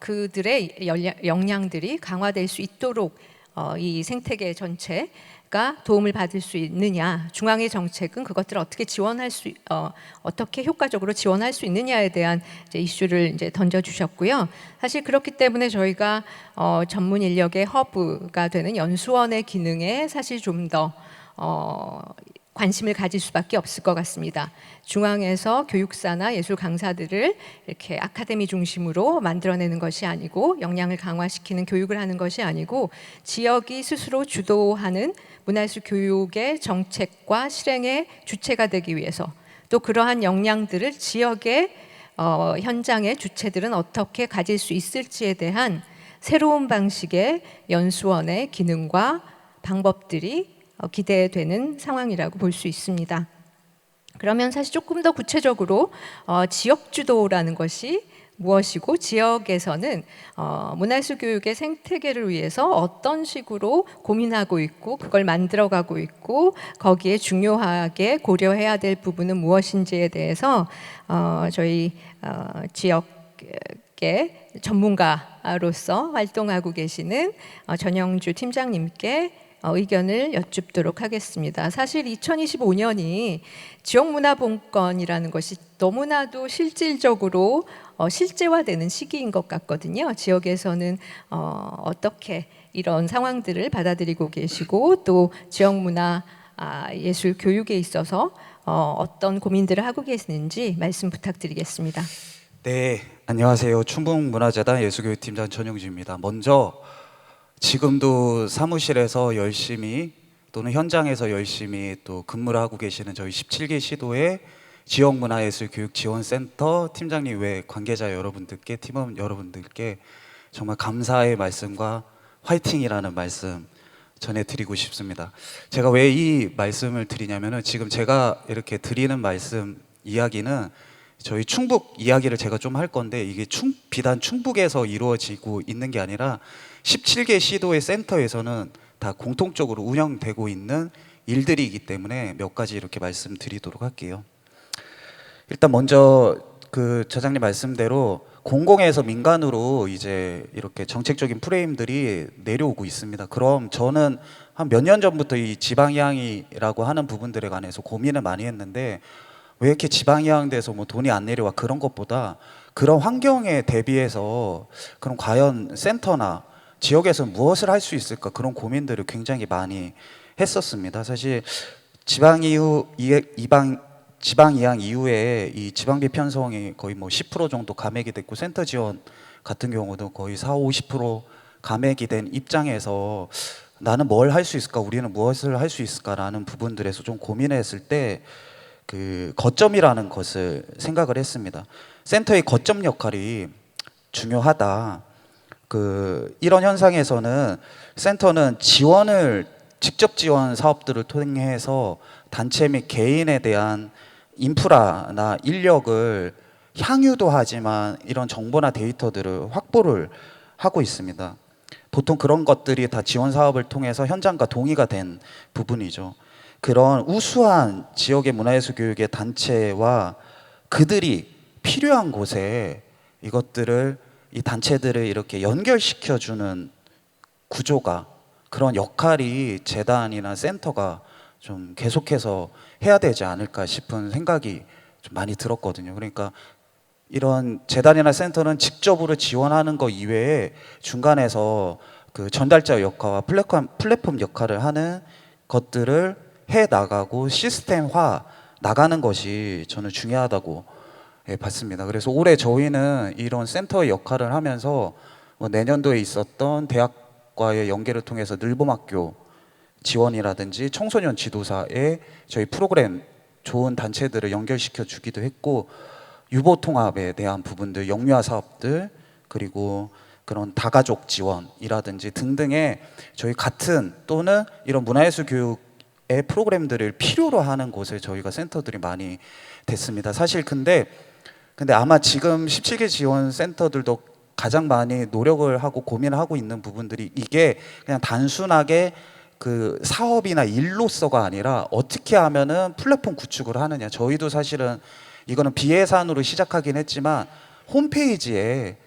그들의 역량들이 강화될 수 있도록 이 생태계 전체가 도움을 받을 수 있느냐, 중앙의 정책은 그것들을 어떻게 지원할 수, 어떻게 효과적으로 지원할 수 있느냐에 대한 이제 이슈를 이제 던져주셨고요. 사실 그렇기 때문에 저희가 전문 인력의 허브가 되는 연수원의 기능에 사실 좀 더 관심을 가질 수밖에 없을 것 같습니다. 중앙에서 교육사나 예술 강사들을 이렇게 아카데미 중심으로 만들어내는 것이 아니고 역량을 강화시키는 교육을 하는 것이 아니고 지역이 스스로 주도하는 문화예술 교육의 정책과 실행의 주체가 되기 위해서 또 그러한 역량들을 지역의 현장의 주체들은 어떻게 가질 수 있을지에 대한 새로운 방식의 연수원의 기능과 방법들이 기대되는 상황이라고 볼 수 있습니다. 그러면 사실 조금 더 구체적으로 지역 주도라는 것이 무엇이고 지역에서는 문화예술 교육의 생태계를 위해서 어떤 식으로 고민하고 있고 그걸 만들어가고 있고 거기에 중요하게 고려해야 될 부분은 무엇인지에 대해서 저희 지역계 전문가로서 활동하고 계시는 전영주 팀장님께 의견을 여쭙도록 하겠습니다. 사실 2025년이 지역문화본권이라는 것이 너무나도 실질적으로 실제화되는 시기인 것 같거든요. 지역에서는 어떻게 이런 상황들을 받아들이고 계시고 또 지역문화 예술 교육에 있어서 어떤 고민들을 하고 계시는지 말씀 부탁드리겠습니다. 네, 안녕하세요. 충북문화재단 예술교육팀장 전용주입니다. 먼저 지금도 사무실에서 열심히 또는 현장에서 열심히 또 근무를 하고 계시는 저희 17개 시도의 지역문화예술교육지원센터 팀장님 외 관계자 여러분들께, 팀원 여러분들께 정말 감사의 말씀과 화이팅이라는 말씀 전해드리고 싶습니다. 제가 왜 이 말씀을 드리냐면은 지금 제가 이렇게 드리는 말씀 이야기는 저희 충북 이야기를 제가 좀 할 건데 이게 비단 충북에서 이루어지고 있는 게 아니라 17개 시도의 센터에서는 다 공통적으로 운영되고 있는 일들이기 때문에 몇 가지 이렇게 말씀드리도록 할게요. 일단 먼저 그 저장님 말씀대로 공공에서 민간으로 이제 이렇게 정책적인 프레임들이 내려오고 있습니다. 그럼 저는 한 몇 년 전부터 이 지방이항이라고 하는 부분들에 관해서 고민을 많이 했는데 왜 이렇게 지방이항돼서 뭐 돈이 안 내려와 그런 것보다 그런 환경에 대비해서 그럼 과연 센터나 지역에서 무엇을 할 수 있을까 그런 고민들을 굉장히 많이 했었습니다. 사실 지방이항 이후에 이 지방비 편성이 거의 뭐 10% 정도 감액이 됐고 센터 지원 같은 경우도 거의 40~50% 감액이 된 입장에서 나는 뭘 할 수 있을까 우리는 무엇을 할 수 있을까라는 부분들에서 좀 고민했을 때 그 거점이라는 것을 생각을 했습니다. 센터의 거점 역할이 중요하다. 이런 현상에서는 센터는 직접 지원 사업들을 통해서 단체 및 개인에 대한 인프라나 인력을 향유도 하지만 이런 정보나 데이터들을 확보를 하고 있습니다. 보통 그런 것들이 다 지원 사업을 통해서 현장과 동의가 된 부분이죠. 그런 우수한 지역의 문화예술 교육의 단체와 그들이 필요한 곳에 이 단체들을 이렇게 연결시켜주는 구조가 그런 역할이 재단이나 센터가 좀 계속해서 해야 되지 않을까 싶은 생각이 좀 많이 들었거든요. 그러니까 이런 재단이나 센터는 직접으로 지원하는 것 이외에 중간에서 그 전달자 역할과 플랫폼 역할을 하는 것들을 해 나가고 시스템화 나가는 것이 저는 중요하다고 봤습니다. 그래서 올해 저희는 이런 센터의 역할을 하면서 내년도에 있었던 대학과의 연계를 통해서 늘봄학교 지원이라든지 청소년 지도사의 저희 프로그램 좋은 단체들을 연결시켜 주기도 했고 유보통합에 대한 부분들, 영유아 사업들 그리고 그런 다가족 지원이라든지 등등의 저희 같은 또는 이런 문화예술 교육의 프로그램들을 필요로 하는 곳에 저희가 센터들이 많이 됐습니다. 사실 근데 근데 아마 지금 17개 지원 센터들도 가장 많이 노력을 하고 고민을 하고 있는 부분들이 이게 그냥 단순하게 그 사업이나 일로서가 아니라 어떻게 하면은 플랫폼 구축을 하느냐. 저희도 사실은 이거는 비예산으로 시작하긴 했지만 홈페이지에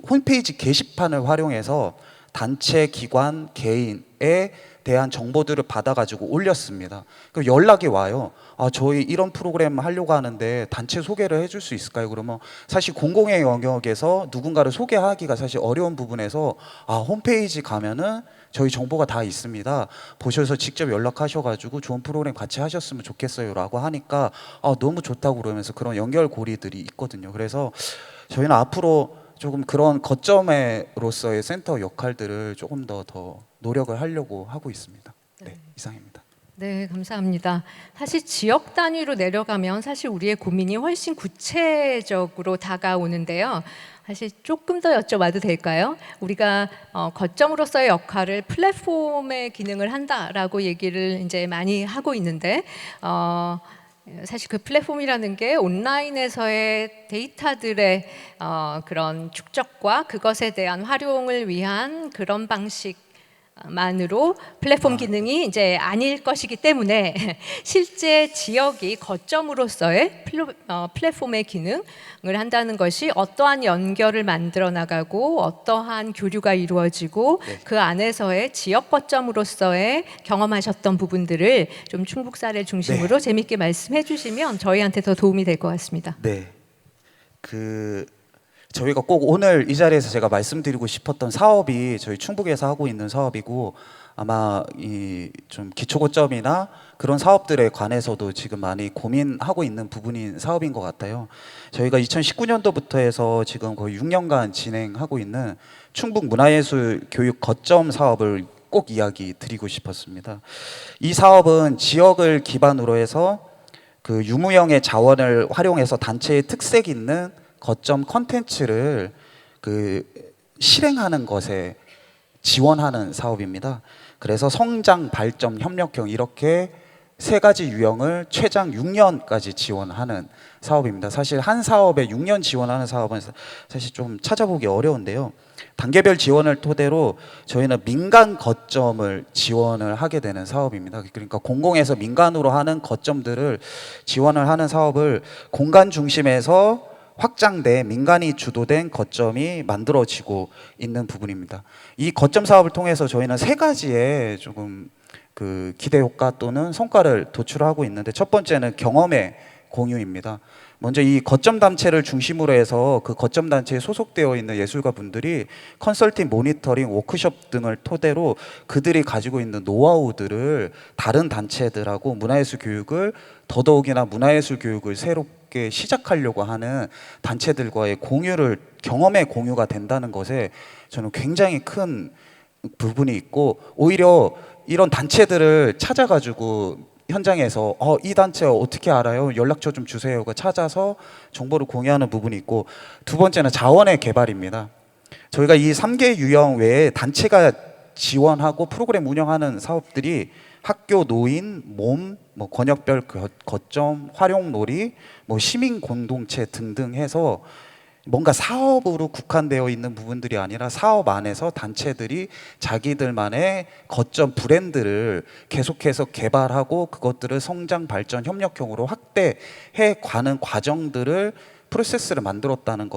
홈페이지 게시판을 활용해서 단체, 기관, 개인에 대한 정보들을 받아가지고 올렸습니다. 그럼 연락이 와요. 아, 저희 이런 프로그램 하려고 하는데 단체 소개를 해줄 수 있을까요? 그러면 사실 공공의 영역에서 누군가를 소개하기가 사실 어려운 부분에서 아, 홈페이지 가면은 저희 정보가 다 있습니다. 보셔서 직접 연락하셔가지고 좋은 프로그램 같이 하셨으면 좋겠어요라고 하니까 아, 너무 좋다고 그러면서 그런 연결고리들이 있거든요. 그래서 저희는 앞으로 조금 그런 거점으로서의 센터 역할들을 조금 더 노력을 하려고 하고 있습니다. 네, 이상입니다. 네, 감사합니다. 사실 지역 단위로 내려가면 사실 우리의 고민이 훨씬 구체적으로 다가오는데요. 사실 조금 더 여쭤봐도 될까요? 우리가 거점으로서의 역할을 플랫폼의 기능을 한다라고 얘기를 이제 많이 하고 있는데 사실 그 플랫폼이라는 게 온라인에서의 데이터들의 그런 축적과 그것에 대한 활용을 위한 그런 방식만으로 플랫폼 기능이 이제 아닐 것이기 때문에 실제 지역이 거점으로서의 플랫폼의 기능을 한다는 것이 어떠한 연결을 만들어 나가고 어떠한 교류가 이루어지고 그 안에서의 지역 거점으로서의 경험하셨던 부분들을 좀 충북 사례 중심으로 재밌게 말씀해 주시면 저희한테 더 도움이 될 것 같습니다. 네, 저희가 꼭 오늘 이 자리에서 제가 말씀드리고 싶었던 사업이 저희 충북에서 하고 있는 사업이고 아마 이 좀 기초고점이나 그런 사업들에 관해서도 지금 많이 고민하고 있는 부분인 사업인 것 같아요. 저희가 2019년도부터 해서 지금 거의 6년간 진행하고 있는 충북 문화예술 교육 거점 사업을 꼭 이야기 드리고 싶었습니다. 이 사업은 지역을 기반으로 해서 그 유무형의 자원을 활용해서 단체의 특색 있는 거점 컨텐츠를 그 실행하는 것에 지원하는 사업입니다. 그래서 성장, 발전, 협력형 이렇게 세 가지 유형을 최장 6년까지 지원하는 사업입니다. 사실 한 사업에 6년 지원하는 사업은 사실 좀 찾아보기 어려운데요. 단계별 지원을 토대로 저희는 민간 거점을 지원을 하게 되는 사업입니다. 그러니까 공공에서 민간으로 하는 거점들을 지원을 하는 사업을 공간 중심에서 확장돼 민간이 주도된 거점이 만들어지고 있는 부분입니다. 이 거점 사업을 통해서 저희는 세 가지의 조금 그 기대 효과 또는 성과를 도출하고 있는데 첫 번째는 경험의 공유입니다. 먼저 이 거점 단체를 중심으로 해서 그 거점 단체에 소속되어 있는 예술가 분들이 컨설팅, 모니터링, 워크숍 등을 토대로 그들이 가지고 있는 노하우들을 다른 단체들하고 문화예술 교육을 더더욱이나 문화예술 교육을 새롭게 시작하려고 하는 단체들과의 공유를 경험의 공유가 된다는 것에 저는 굉장히 큰 부분이 있고 오히려 이런 단체들을 찾아가지고 현장에서 이 단체 어떻게 알아요? 연락처 좀 주세요가 찾아서 정보를 공유하는 부분이 있고 두 번째는 자원의 개발입니다. 저희가 이 3개 유형 외에 단체가 지원하고 프로그램 운영하는 사업들이 학교, 노인, 몸, 뭐 권역별 거점, 활용놀이, 뭐 시민 공동체 등등 해서 뭔가 사업으로 국한되어 있는 부분들이 아니라 사업 안에서 단체들이 자기들만의 거점 브랜드를 계속해서 개발하고 그것들을 성장, 발전, 협력형으로 확대해 가는 과정들을 프로세스를 만들었다는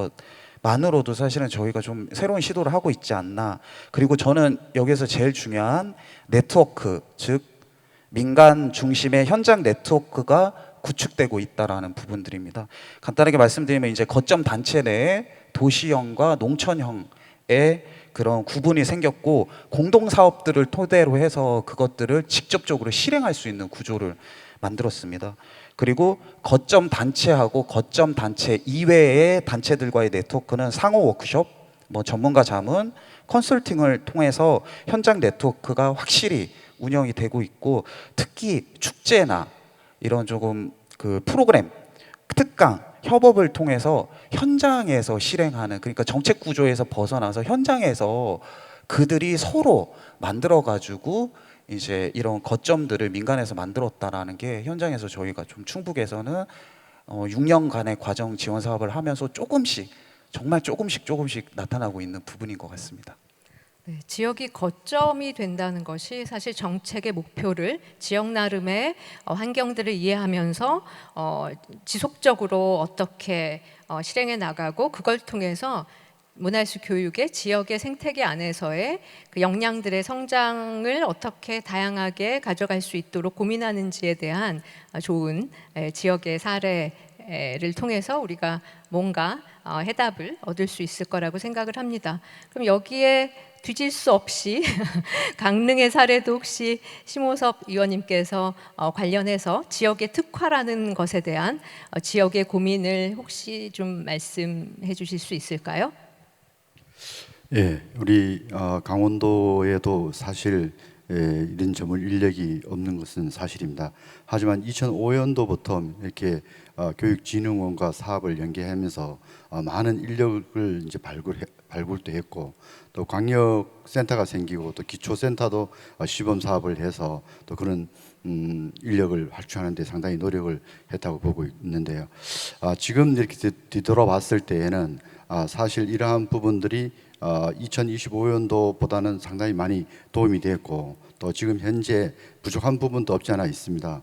것만으로도 사실은 저희가 좀 새로운 시도를 하고 있지 않나. 그리고 저는 여기서 제일 중요한 네트워크, 즉 민간 중심의 현장 네트워크가 구축되고 있다라는 부분들입니다. 간단하게 말씀드리면 이제 거점 단체 내에 도시형과 농촌형의 그런 구분이 생겼고 공동 사업들을 토대로 해서 그것들을 직접적으로 실행할 수 있는 구조를 만들었습니다. 그리고 거점 단체하고 거점 단체 이외의 단체들과의 네트워크는 상호 워크숍, 뭐 전문가 자문, 컨설팅을 통해서 현장 네트워크가 확실히 운영이 되고 있고 특히 축제나 이런 조금 그 프로그램, 특강, 협업을 통해서 현장에서 실행하는 그러니까 정책 구조에서 벗어나서 현장에서 그들이 서로 만들어 가지고 이제 이런 거점들을 민간에서 만들었다라는 게 현장에서 저희가 좀 충북에서는 6년간의 과정 지원 사업을 하면서 조금씩 정말 조금씩 나타나고 있는 부분인 것 같습니다. 네, 지역이 거점이 된다는 것이 사실 정책의 목표를 지역 나름의 환경들을 이해하면서 지속적으로 어떻게 실행해 나가고 그걸 통해서 문화예술 교육의 지역의 생태계 안에서의 그 역량들의 성장을 어떻게 다양하게 가져갈 수 있도록 고민하는지에 대한 좋은 지역의 사례를 통해서 우리가 뭔가 해답을 얻을 수 있을 거라고 생각을 합니다. 그럼 여기에 뒤질 수 없이 강릉의 사례도 혹시 심호섭 의원님께서 관련해서 지역의 특화라는 것에 대한 지역의 고민을 혹시 좀 말씀해 주실 수 있을까요? 예, 우리 강원도에도 사실 이런 전문 인력이 없는 것은 사실입니다. 하지만 2005년도부터 이렇게 교육진흥원과 사업을 연계하면서 많은 인력을 이제 발굴도 했고 또 광역센터가 생기고 또 기초센터도 시범 사업을 해서 또 그런 인력을 확충하는 데 상당히 노력을 했다고 보고 있는데요. 지금 이렇게 뒤돌아봤을 때에는 사실 이러한 부분들이 2025년도보다는 상당히 많이 도움이 됐고 또 지금 현재 부족한 부분도 없지 않아 있습니다.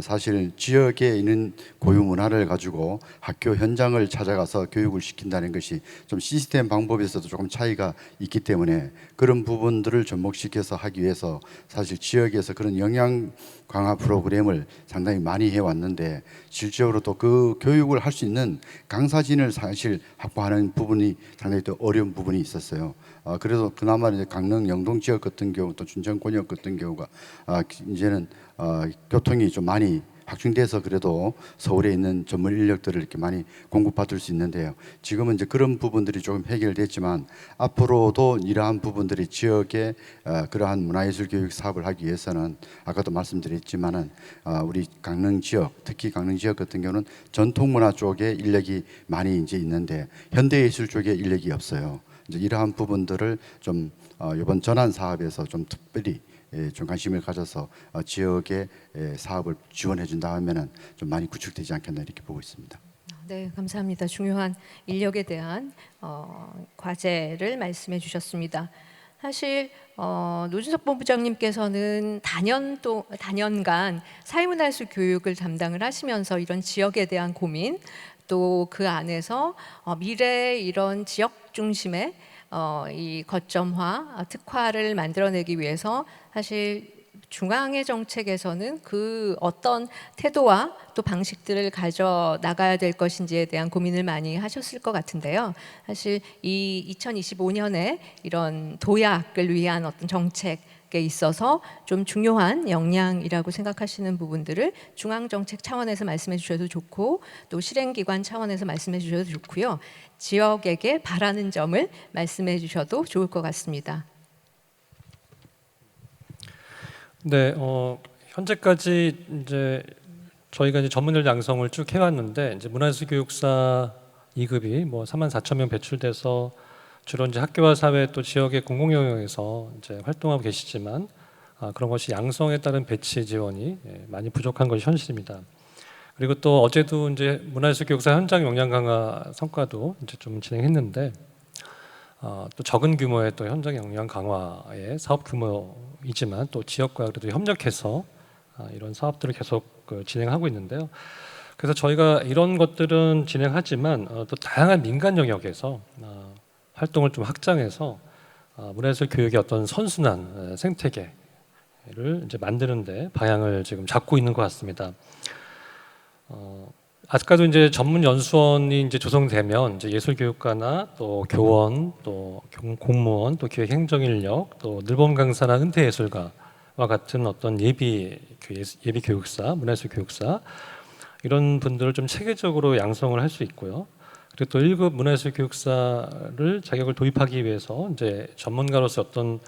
사실 지역에 있는 고유 문화를 가지고 학교 현장을 찾아가서 교육을 시킨다는 것이 좀 시스템 방법에서도 조금 차이가 있기 때문에 그런 부분들을 접목시켜서 하기 위해서 사실 지역에서 그런 영양 강화 프로그램을 상당히 많이 해왔는데 실제로 또 그 교육을 할 수 있는 강사진을 사실 확보하는 부분이 상당히 또 어려운 부분이 있었어요. 그래서 그나마 이제 강릉 영동 지역 같은 경우 또 춘천권역 같은 경우가 이제는 교통이 좀 많이 확충돼서 그래도 서울에 있는 전문 인력들을 이렇게 많이 공급받을 수 있는데요. 지금은 이제 그런 부분들이 조금 해결됐지만 앞으로도 이러한 부분들이 지역에 그러한 문화예술 교육 사업을 하기 위해서는 아까도 말씀드렸지만은 우리 강릉 지역, 특히 강릉 지역 같은 경우는 전통 문화 쪽에 인력이 많이 이제 있는데 현대예술 쪽에 인력이 없어요. 이제 이러한 부분들을 좀 이번 전환 사업에서 좀 특별히 좀 관심을 가져서 지역의 사업을 지원해 준다 하면은 좀 많이 구축되지 않겠나 이렇게 보고 있습니다. 네, 감사합니다. 중요한 인력에 대한 과제를 말씀해 주셨습니다. 사실 노준석 본부장님께서는 단연간 사회문화예술 교육을 담당을 하시면서 이런 지역에 대한 고민 또 그 안에서 미래의 이런 지역 중심의 이 거점화, 특화를 만들어내기 위해서 사실 중앙의 정책에서는 그 어떤 태도와 또 방식들을 가져 나가야 될 것인지에 대한 고민을 많이 하셨을 것 같은데요. 사실 이 2025년에 이런 도약을 위한 어떤 정책에 있어서 좀 중요한 역량이라고 생각하시는 부분들을 중앙 정책 차원에서 말씀해 주셔도 좋고 또 실행기관 차원에서 말씀해 주셔도 좋고요. 지역에게 바라는 점을 말씀해 주셔도 좋을 것 같습니다. 네, 현재까지 이제 저희가 이제 전문인력 양성을 쭉 해왔는데 이제 문화예술 교육사 2급이 뭐 34,000명 배출돼서 주로 이제 학교와 사회 또 지역의 공공 영역에서 이제 활동하고 계시지만 그런 것이 양성에 따른 배치 지원이 많이 부족한 것이 현실입니다. 그리고 또 어제도 이제 문화예술 교육사 현장 역량 강화 성과도 이제 좀 진행했는데 또 적은 규모의 또 현장 역량 강화의 사업 규모이지만 또 지역과 그래도 협력해서 이런 사업들을 계속 진행하고 있는데요. 그래서 저희가 이런 것들은 진행하지만 또 다양한 민간 영역에서 활동을 좀 확장해서 문화예술 교육의 어떤 선순환 생태계를 이제 만드는데 방향을 지금 잡고 있는 것 같습니다. 아직까지 이제 전문 연수원이 이제 조성되면 이제 예술교육과나 또 교원, 또 공무원, 또 기획행정인력, 또 늘봄 강사나 은퇴예술가와 같은 어떤 예비 교육사, 문화예술 교육사 이런 분들을 좀 체계적으로 양성을 할 수 있고요. 그리고 또 1급 문화예술 교육사를 자격을 도입하기 위해서 이제 전문가로서 어떤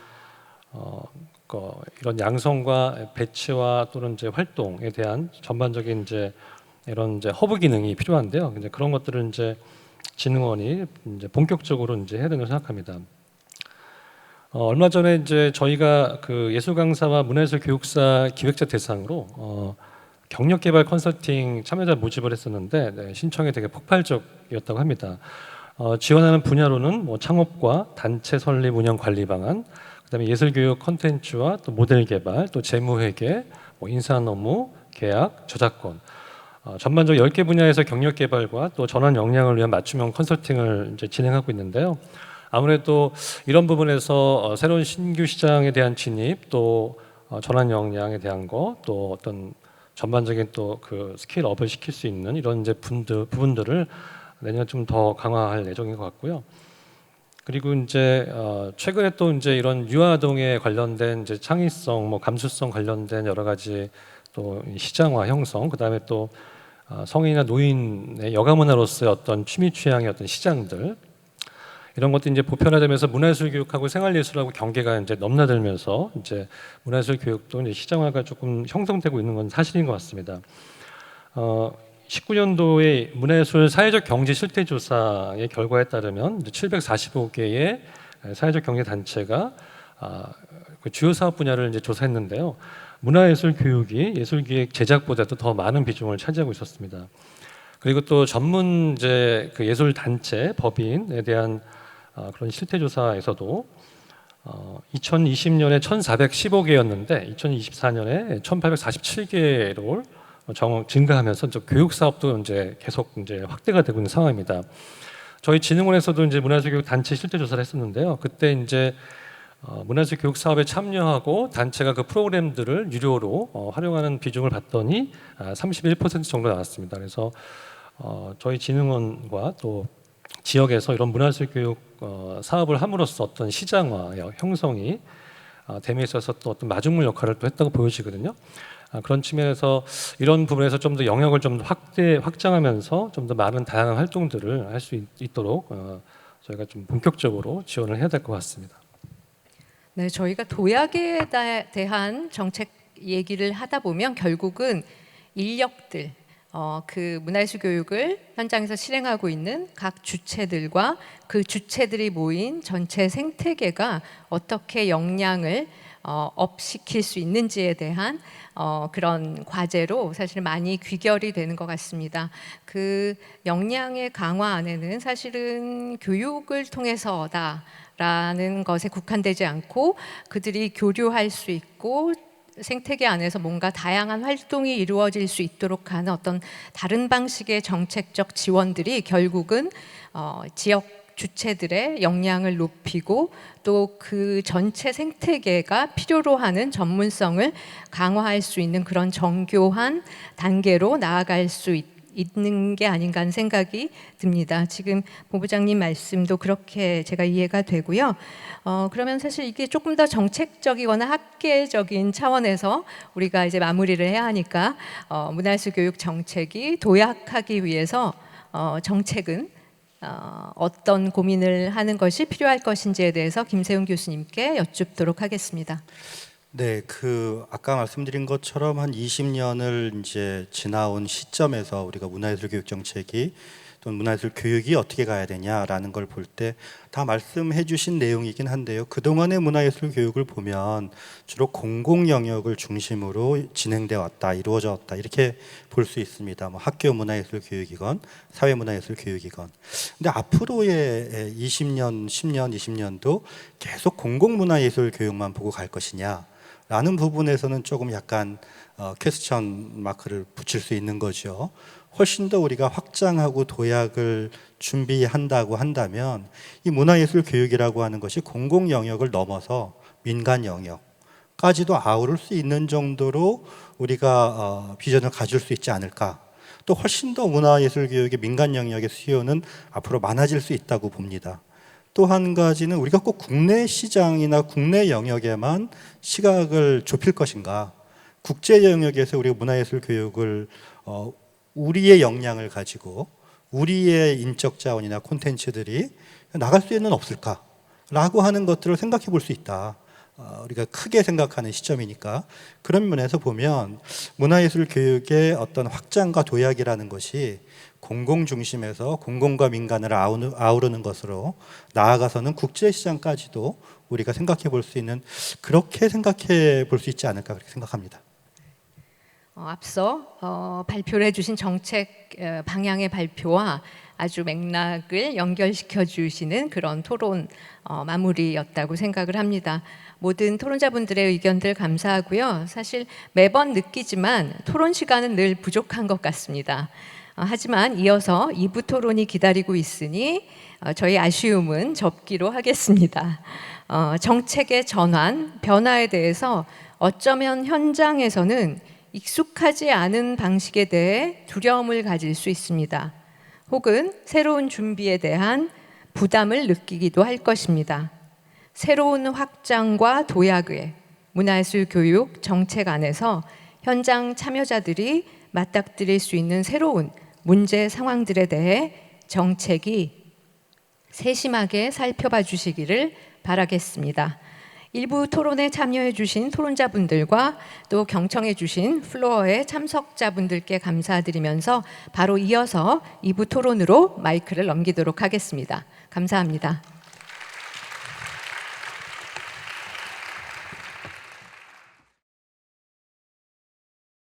이런 양성과 배치와 또는 이제 활동에 대한 전반적인 이제 이런 이제 허브 기능이 필요한데요. 이제 그런 것들을 이제 진흥원이 이제 본격적으로 이제 해야 된다고 생각합니다. 얼마 전에 이제 저희가 그 예술 강사와 문화예술 교육사 기획자 대상으로 경력개발 컨설팅 참여자 모집을 했었는데 네, 신청이 되게 폭발적이었다고 합니다. 지원하는 분야로는 뭐 창업과 단체 설립 운영 관리 방안, 그다음에 예술교육 컨텐츠와 또 모델 개발, 또 재무회계, 뭐 인사한 업무, 계약, 저작권, 전반적으로 10개 분야에서 경력 개발과 또 전환 역량을 위한 맞춤형 컨설팅을 이제 진행하고 있는데요. 아무래도 이런 부분에서 새로운 신규 시장에 대한 진입, 또 전환 역량에 대한 거, 또 어떤 전반적인 또 그 스킬업을 시킬 수 있는 이런 이제 부분들을 내년 좀 더 강화할 예정인 것 같고요. 그리고 이제 최근에 또 이제 이런 유아동에 관련된 이제 창의성, 뭐 감수성 관련된 여러 가지 또 시장화 형성, 그다음에 또 성인이나 노인의 여가 문화로서의 어떤 취미 취향의 어떤 시장들, 이런 것도 이제 보편화되면서 문화예술 교육하고 생활예술하고 경계가 이제 넘나들면서 이제 문화예술 교육도 이제 시장화가 조금 형성되고 있는 건 사실인 것 같습니다. 19년도에 문화예술 사회적 경제 실태 조사의 결과에 따르면 745개의 사회적 경제 단체가 그 주요 사업 분야를 이제 조사했는데요. 문화예술 교육이 예술기획 제작보다도 더 많은 비중을 차지하고 있었습니다. 그리고 또 전문 이제 그 예술 단체 법인에 대한 그런 실태 조사에서도 2020년에 1,415개였는데 2024년에 1,847개로 증가하면서 교육 사업도 이제 계속 이제 확대가 되고 있는 상황입니다. 저희 진흥원에서도 이제 문화예술 교육 단체 실태 조사를 했었는데요. 그때 이제 문화예술 교육 사업에 참여하고 단체가 그 프로그램들을 유료로 활용하는 비중을 봤더니 31% 정도 나왔습니다. 그래서 저희 진흥원과 또 지역에서 이런 문화예술 교육 사업을 함으로써 어떤 시장화 형성이 됨에 있어서 또 어떤 마중물 역할을 또 했다고 보여지거든요. 그런 측면에서 이런 부분에서 좀 더 영역을 좀 확장하면서 좀 더 많은 다양한 활동들을 할 수 있도록 저희가 좀 본격적으로 지원을 해야 될 것 같습니다. 네, 저희가 도약에 대한 정책 얘기를 하다 보면 결국은 인력들, 그 문화예술 교육을 현장에서 실행하고 있는 각 주체들과 그 주체들이 모인 전체 생태계가 어떻게 역량을 업시킬 수 있는지에 대한 그런 과제로 사실은 많이 귀결이 되는 것 같습니다. 그 역량의 강화 안에는 사실은 교육을 통해서다라는 것에 국한되지 않고 그들이 교류할 수 있고 생태계 안에서 뭔가 다양한 활동이 이루어질 수 있도록 하는 어떤 다른 방식의 정책적 지원들이 결국은 지역 주체들의 역량을 높이고 또 그 전체 생태계가 필요로 하는 전문성을 강화할 수 있는 그런 정교한 단계로 나아갈 수 있는 게 아닌가 하는 생각이 듭니다. 지금 본부장님 말씀도 그렇게 제가 이해가 되고요. 그러면 사실 이게 조금 더 정책적이거나 학계적인 차원에서 우리가 이제 마무리를 해야 하니까 문화예술 교육 정책이 도약하기 위해서 정책은 어떤 고민을 하는 것이 필요할 것인지에 대해서 김세훈 교수님께 여쭙도록 하겠습니다. 네, 그 아까 말씀드린 것처럼 한 20년을 이제 지나온 시점에서 우리가 문화예술 교육 정책이 또는 문화예술 교육이 어떻게 가야 되냐라는 걸 볼 때 다 말씀해 주신 내용이긴 한데요. 그동안의 문화예술 교육을 보면 주로 공공 영역을 중심으로 진행되어 왔다, 이루어져 왔다 이렇게 볼 수 있습니다. 뭐 학교 문화예술 교육이건 사회 문화예술 교육이건. 근데 앞으로의 20년, 10년, 20년도 계속 공공 문화예술 교육만 보고 갈 것이냐 라는 부분에서는 조금 약간 퀘스천 마크를 붙일 수 있는 거죠. 훨씬 더 우리가 확장하고 도약을 준비한다고 한다면 이 문화예술 교육이라고 하는 것이 공공 영역을 넘어서 민간 영역까지도 아우를 수 있는 정도로 우리가 비전을 가질 수 있지 않을까. 또 훨씬 더 문화예술 교육의 민간 영역의 수요는 앞으로 많아질 수 있다고 봅니다. 또 한 가지는 우리가 꼭 국내 시장이나 국내 영역에만 시각을 좁힐 것인가, 국제 영역에서 우리가 문화예술 교육을 우리의 역량을 가지고 우리의 인적 자원이나 콘텐츠들이 나갈 수는 없을까라고 하는 것들을 생각해 볼 수 있다. 우리가 크게 생각하는 시점이니까 그런 면에서 보면 문화예술 교육의 어떤 확장과 도약이라는 것이 공공 중심에서 공공과 민간을 아우르는 것으로 나아가서는 국제시장까지도 우리가 생각해 볼 수 있는, 그렇게 생각해 볼 수 있지 않을까 그렇게 생각합니다. 앞서 발표를 해주신 정책 방향의 발표와 아주 맥락을 연결시켜 주시는 그런 토론 마무리였다고 생각을 합니다. 모든 토론자분들의 의견들 감사하고요. 사실 매번 느끼지만 토론 시간은 늘 부족한 것 같습니다. 하지만 이어서 2부 토론이 기다리고 있으니 저희 아쉬움은 접기로 하겠습니다. 정책의 전환, 변화에 대해서 어쩌면 현장에서는 익숙하지 않은 방식에 대해 두려움을 가질 수 있습니다. 혹은 새로운 준비에 대한 부담을 느끼기도 할 것입니다. 새로운 확장과 도약의 문화예술 교육 정책 안에서 현장 참여자들이 맞닥뜨릴 수 있는 새로운 문제 상황들에 대해 정책이 세심하게 살펴봐 주시기를 바라겠습니다. 일부 토론에 참여해 주신 토론자분들과 또 경청해 주신 플로어의 참석자분들께 감사드리면서 바로 이어서 2부 토론으로 마이크를 넘기도록 하겠습니다. 감사합니다.